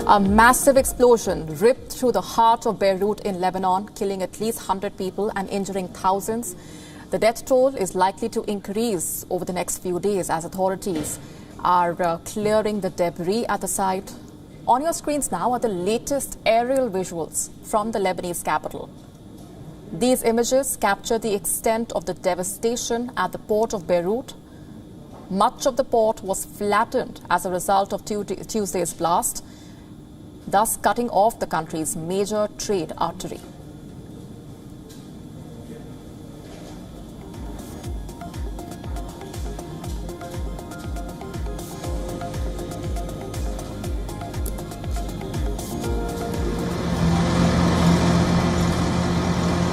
A massive explosion ripped through the heart of Beirut in Lebanon, killing at least 100 people and injuring thousands. The death toll is likely to increase over the next few days as authorities are clearing the debris at the site. On your screens now are the latest aerial visuals from the Lebanese capital. These images capture the extent of the devastation at the port of Beirut. Much of the port was flattened as a result of Tuesday's blast, thus cutting off the country's major trade artery.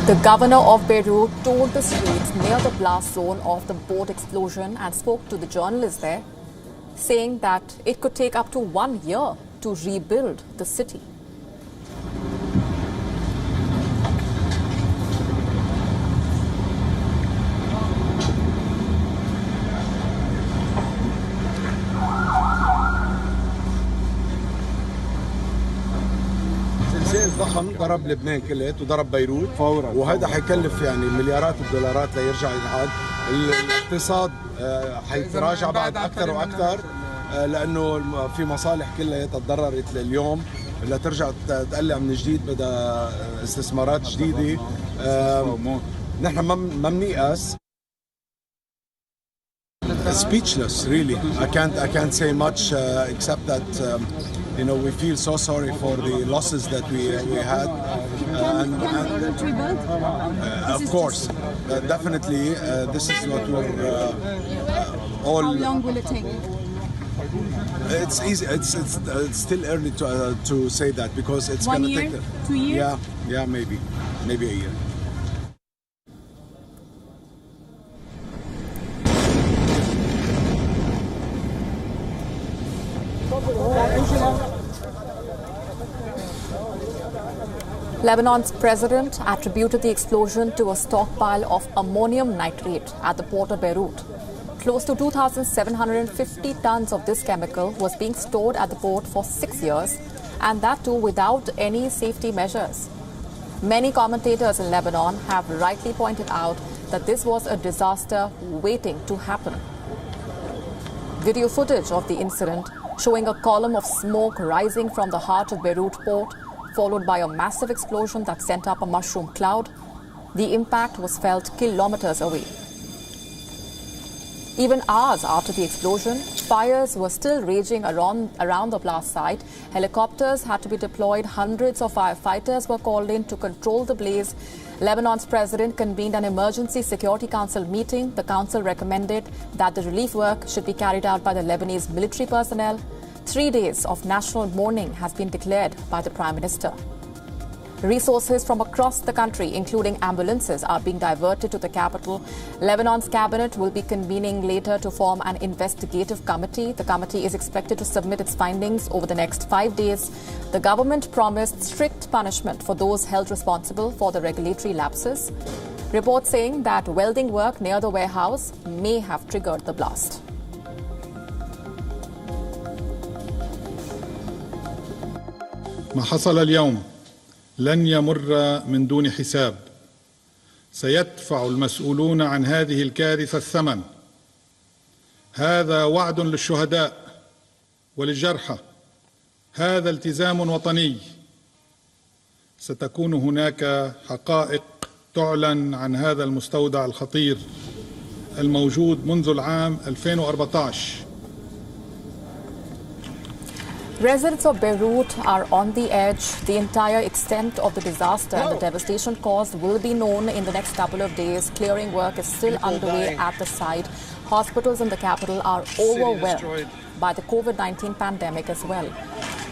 The governor of Beirut toured the streets near the blast zone of the port explosion and spoke to the journalists there, saying that it could take up to 1 year to rebuild the city. زلزال ضخم ضرب لبنان كلت وضرب بيروت فورا، وهذا حيكلف يعني مليارات الدولارات ليرجع ينعاد. الاقتصاد حيتراجع بعد اكثر واكثر لانه في مصالح كلها تضررت اليوم، لترجع تقلع من جديد بدها استثمارات جديده. نحن ما بنيأس. Speechless, really. I can't say much except that you know, we feel so sorry for the losses that we had. Of course, definitely, this is what we're all. How long will it take? It's easy. It's still early to say that because it's going to take 2 years. Yeah, maybe a year. Lebanon's president attributed the explosion to a stockpile of ammonium nitrate at the port of Beirut. Close to 2,750 tons of this chemical was being stored at the port for 6 years, and that too without any safety measures. Many commentators in Lebanon have rightly pointed out that this was a disaster waiting to happen. Video footage of the incident showing a column of smoke rising from the heart of Beirut port, followed by a massive explosion that sent up a mushroom cloud. The impact was felt kilometers away. Even hours after the explosion, fires were still raging around the blast site. Helicopters had to be deployed. Hundreds of firefighters were called in to control the blaze. Lebanon's president convened an emergency Security Council meeting. The council recommended that the relief work should be carried out by the Lebanese military personnel. 3 days of national mourning has been declared by the Prime Minister. Resources from across the country, including ambulances, are being diverted to the capital. Lebanon's cabinet will be convening later to form an investigative committee. The committee is expected to submit its findings over the next 5 days. The government promised strict punishment for those held responsible for the regulatory lapses. Reports saying that welding work near the warehouse may have triggered the blast. ما حصل اليوم لن يمر من دون حساب. سيدفع المسؤولون عن هذه الكارثة الثمن. هذا وعد للشهداء وللجرحى. هذا التزام وطني. ستكون هناك حقائق تعلن عن هذا المستودع الخطير الموجود منذ العام 2014. Residents of Beirut are on the edge. The entire extent of the disaster and the devastation caused will be known in the next couple of days. Clearing work is still underway at the site. Hospitals in the capital are overwhelmed by the COVID-19 pandemic as well.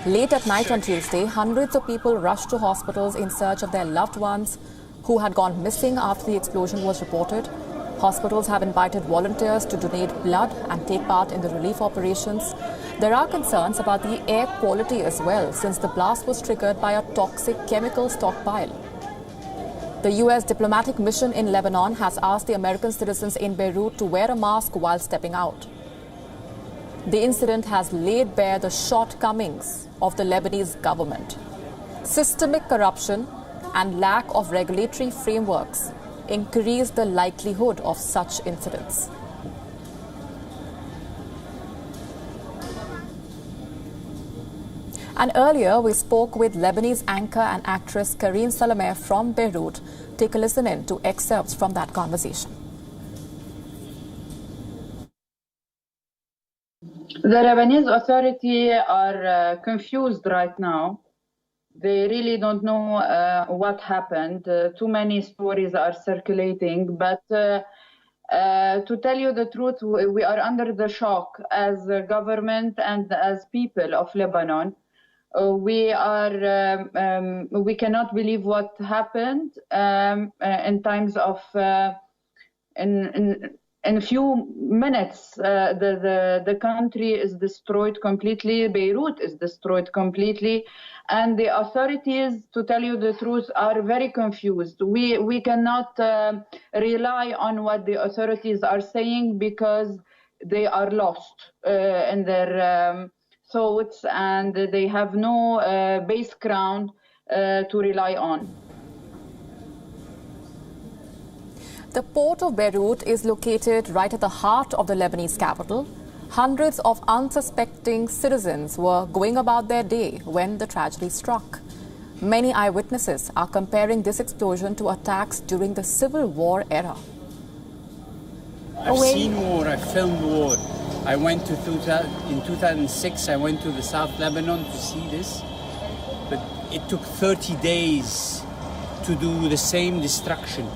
Late at night on Tuesday, hundreds of people rushed to hospitals in search of their loved ones who had gone missing after the explosion was reported. Hospitals have invited volunteers to donate blood and take part in the relief operations. There are concerns about the air quality as well, since the blast was triggered by a toxic chemical stockpile. The U.S. diplomatic mission in Lebanon has asked the American citizens in Beirut to wear a mask while stepping out. The incident has laid bare the shortcomings of the Lebanese government. Systemic corruption and lack of regulatory frameworks increase the likelihood of such incidents. And earlier, we spoke with Lebanese anchor and actress Karine Salameh from Beirut. Take a listen in to excerpts from that conversation. The Lebanese authority are confused right now. They really don't know what happened. Too many stories are circulating, but to tell you the truth, we are under the shock as a government and as people of Lebanon. We cannot believe what happened in times of in a few minutes. The country is destroyed completely. Beirut is destroyed completely, and the authorities, to tell you the truth, are very confused. We cannot rely on what the authorities are saying because they are lost in their thoughts, and they have no base ground to rely on. The port of Beirut is located right at the heart of the Lebanese capital. Hundreds of unsuspecting citizens were going about their day when the tragedy struck. Many eyewitnesses are comparing this explosion to attacks during the Civil War era. I've seen war, I've filmed war. I went in 2006, I went to the South Lebanon to see this, but it took 30 days to do the same destruction.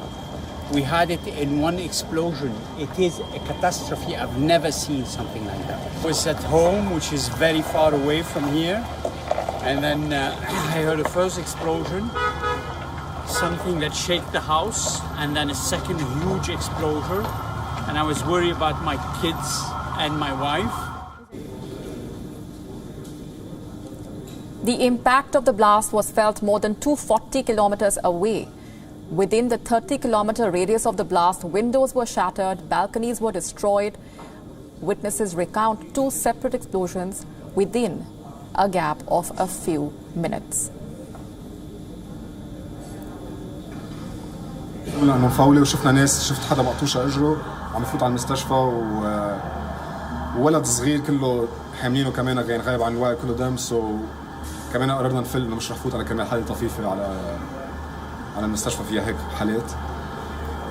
We had it in one explosion. It is a catastrophe. I've never seen something like that. I was at home, which is very far away from here, and then I heard a first explosion, something that shook the house, and then a second huge explosion, and I was worried about my kids and my wife. The impact of the blast was felt more than 240 kilometers away. Within the 30-kilometer radius of the blast, windows were shattered, balconies were destroyed. Witnesses recount 2 separate explosions within a gap of a few minutes. قلنا انه مفاولة وشفنا ناس، شفت حدا مقطوشة اجره عم يفوت على المستشفى وولد صغير كله حاملينه كمان غايب عن الوعي كله دم، كمان قررنا نفل انه مش رح فوت على كمان حالة طفيفة على المستشفى فيها هيك حالات،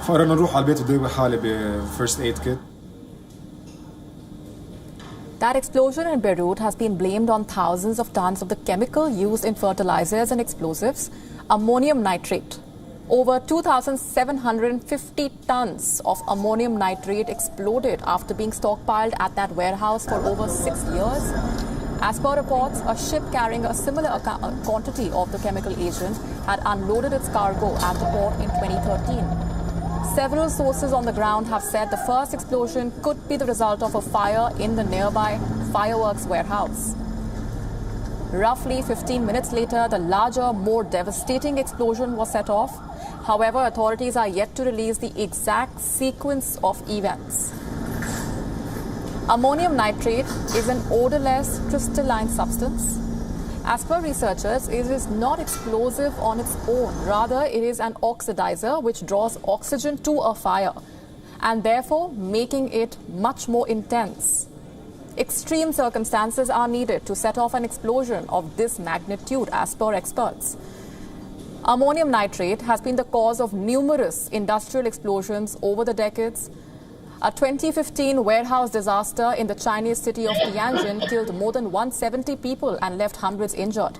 فقررنا نروح على البيت وداوي حالي بفيرست ايد كيت. That explosion in Beirut has been blamed on thousands of tons of the chemical used in fertilizers and explosives, ammonium nitrate. Over 2,750 tons of ammonium nitrate exploded after being stockpiled at that warehouse for over 6 years. As per reports, a ship carrying a similar quantity of the chemical agent had unloaded its cargo at the port in 2013. Several sources on the ground have said the first explosion could be the result of a fire in the nearby fireworks warehouse. Roughly 15 minutes later, the larger, more devastating explosion was set off. However, authorities are yet to release the exact sequence of events. Ammonium nitrate is an odorless, crystalline substance. As per researchers, it is not explosive on its own. Rather, it is an oxidizer which draws oxygen to a fire and therefore making it much more intense. Extreme circumstances are needed to set off an explosion of this magnitude, as per experts. Ammonium nitrate has been the cause of numerous industrial explosions over the decades. A 2015 warehouse disaster in the Chinese city of Tianjin killed more than 170 people and left hundreds injured.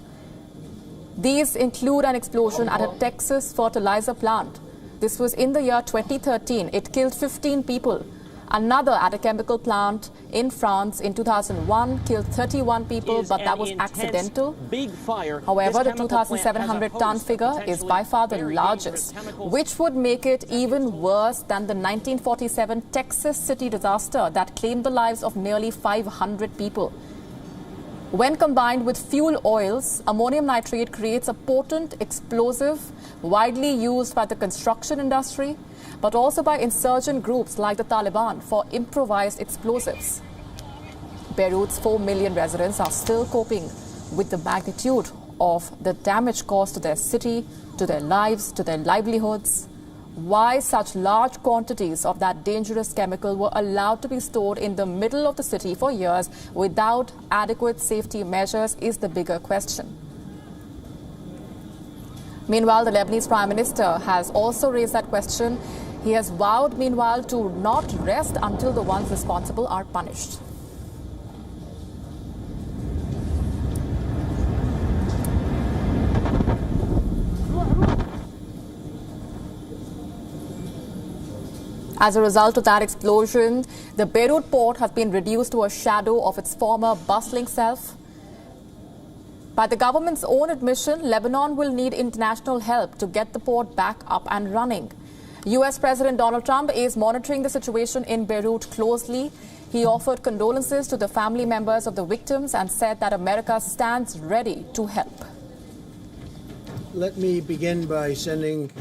These include an explosion at a Texas fertilizer plant. This was in the year 2013. It killed 15 people. Another at a chemical plant in France in 2001 killed 31 people, but that was accidental. However, the 2,700-ton figure is by far the largest, which would make it even worse than the 1947 Texas city disaster that claimed the lives of nearly 500 people. When combined with fuel oils, ammonium nitrate creates a potent explosive widely used by the construction industry, but also by insurgent groups like the Taliban for improvised explosives. Beirut's 4 million residents are still coping with the magnitude of the damage caused to their city, to their lives, to their livelihoods. Why such large quantities of that dangerous chemical were allowed to be stored in the middle of the city for years without adequate safety measures is the bigger question. Meanwhile, the Lebanese Prime Minister has also raised that question. He has vowed, meanwhile, to not rest until the ones responsible are punished. As a result of that explosion, the Beirut port has been reduced to a shadow of its former bustling self. By the government's own admission, Lebanon will need international help to get the port back up and running. U.S. President Donald Trump is monitoring the situation in Beirut closely. He offered condolences to the family members of the victims and said that America stands ready to help. Let me begin by sending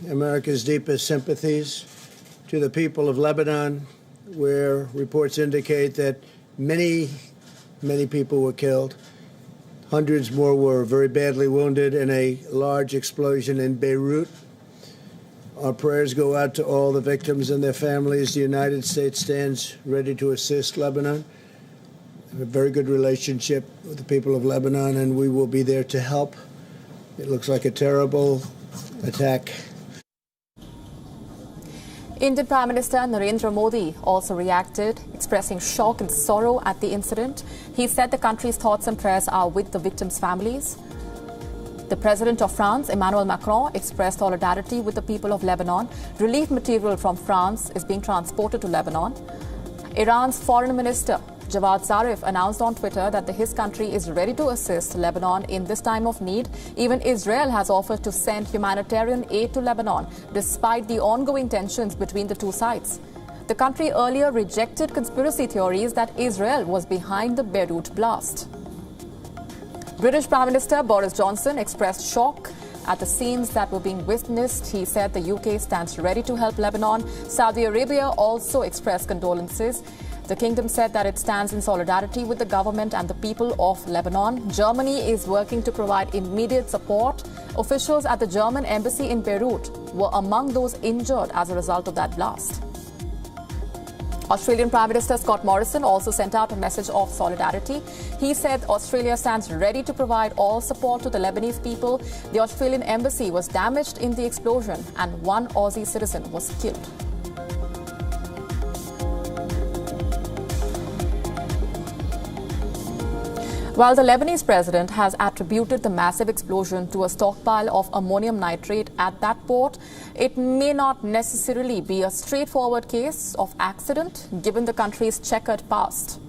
America's deepest sympathies to the people of Lebanon, where reports indicate that many people were killed. Hundreds more were very badly wounded in a large explosion in Beirut. Our prayers go out to all the victims and their families. The United States stands ready to assist Lebanon. We have a very good relationship with the people of Lebanon, and we will be there to help. It looks like a terrible attack. Indian Prime Minister Narendra Modi also reacted, expressing shock and sorrow at the incident. He said the country's thoughts and prayers are with the victims' families. The President of France, Emmanuel Macron, expressed solidarity with the people of Lebanon. Relief material from France is being transported to Lebanon. Iran's Foreign Minister Javad Zarif announced on Twitter that his country is ready to assist Lebanon in this time of need. Even Israel has offered to send humanitarian aid to Lebanon, despite the ongoing tensions between the two sides. The country earlier rejected conspiracy theories that Israel was behind the Beirut blast. British Prime Minister Boris Johnson expressed shock at the scenes that were being witnessed. He said the UK stands ready to help Lebanon. Saudi Arabia also expressed condolences. The kingdom said that it stands in solidarity with the government and the people of Lebanon. Germany is working to provide immediate support. Officials at the German embassy in Beirut were among those injured as a result of that blast. Australian Prime Minister Scott Morrison also sent out a message of solidarity. He said Australia stands ready to provide all support to the Lebanese people. The Australian embassy was damaged in the explosion and one Aussie citizen was killed. While the Lebanese president has attributed the massive explosion to a stockpile of ammonium nitrate at that port, it may not necessarily be a straightforward case of accident given the country's checkered past.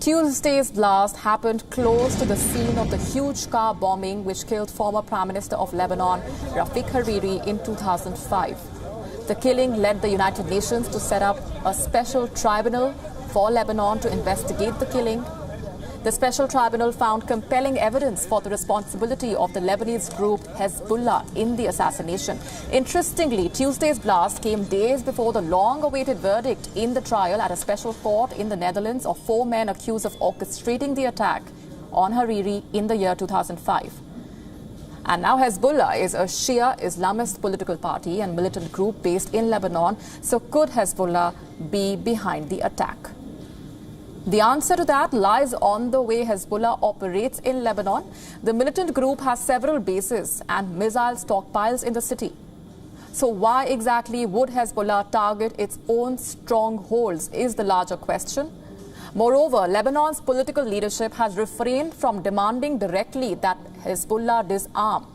Tuesday's blast happened close to the scene of the huge car bombing which killed former Prime Minister of Lebanon, Rafik Hariri, in 2005. The killing led the United Nations to set up a special tribunal for Lebanon to investigate the killing. The special tribunal found compelling evidence for the responsibility of the Lebanese group Hezbollah in the assassination. Interestingly, Tuesday's blast came days before the long-awaited verdict in the trial at a special court in the Netherlands of 4 men accused of orchestrating the attack on Hariri in the year 2005. And now Hezbollah is a Shia Islamist political party and militant group based in Lebanon. So could Hezbollah be behind the attack? The answer to that lies on the way Hezbollah operates in Lebanon. The militant group has several bases and missile stockpiles in the city. So why exactly would Hezbollah target its own strongholds is the larger question. Moreover, Lebanon's political leadership has refrained from demanding directly that Hezbollah disarm,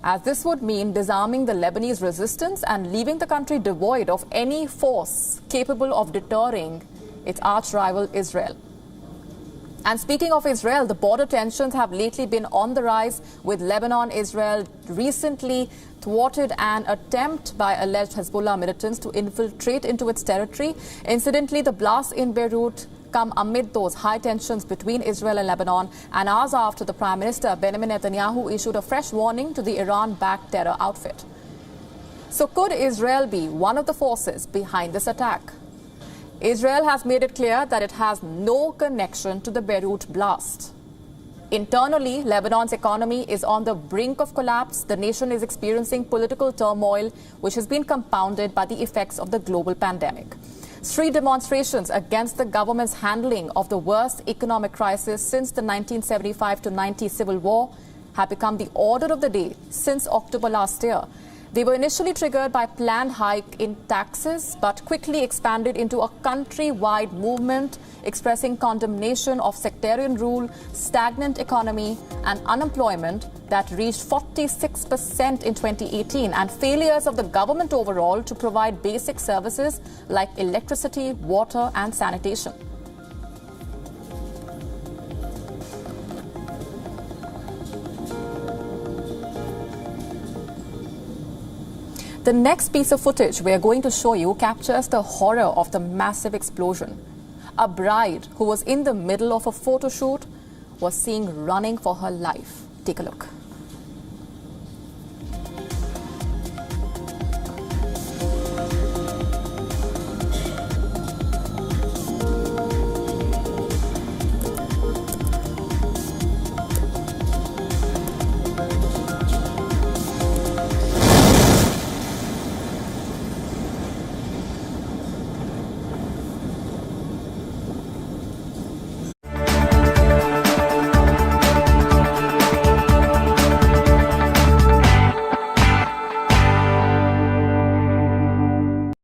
as this would mean disarming the Lebanese resistance and leaving the country devoid of any force capable of deterring its arch-rival Israel. And speaking of Israel, the border tensions have lately been on the rise, with Lebanon-Israel recently thwarted an attempt by alleged Hezbollah militants to infiltrate into its territory. Incidentally, the blasts in Beirut come amid those high tensions between Israel and Lebanon, and hours after the Prime Minister Benjamin Netanyahu issued a fresh warning to the Iran-backed terror outfit. So could Israel be one of the forces behind this attack? Israel has made it clear that it has no connection to the Beirut blast. Internally, Lebanon's economy is on the brink of collapse. The nation is experiencing political turmoil, which has been compounded by the effects of the global pandemic. Street demonstrations against the government's handling of the worst economic crisis since the 1975-90 civil war have become the order of the day since October last year. They were initially triggered by a planned hike in taxes, but quickly expanded into a country-wide movement expressing condemnation of sectarian rule, stagnant economy and unemployment that reached 46% in 2018, and failures of the government overall to provide basic services like electricity, water and sanitation. The next piece of footage we are going to show you captures the horror of the massive explosion. A bride who was in the middle of a photo shoot was seen running for her life. Take a look.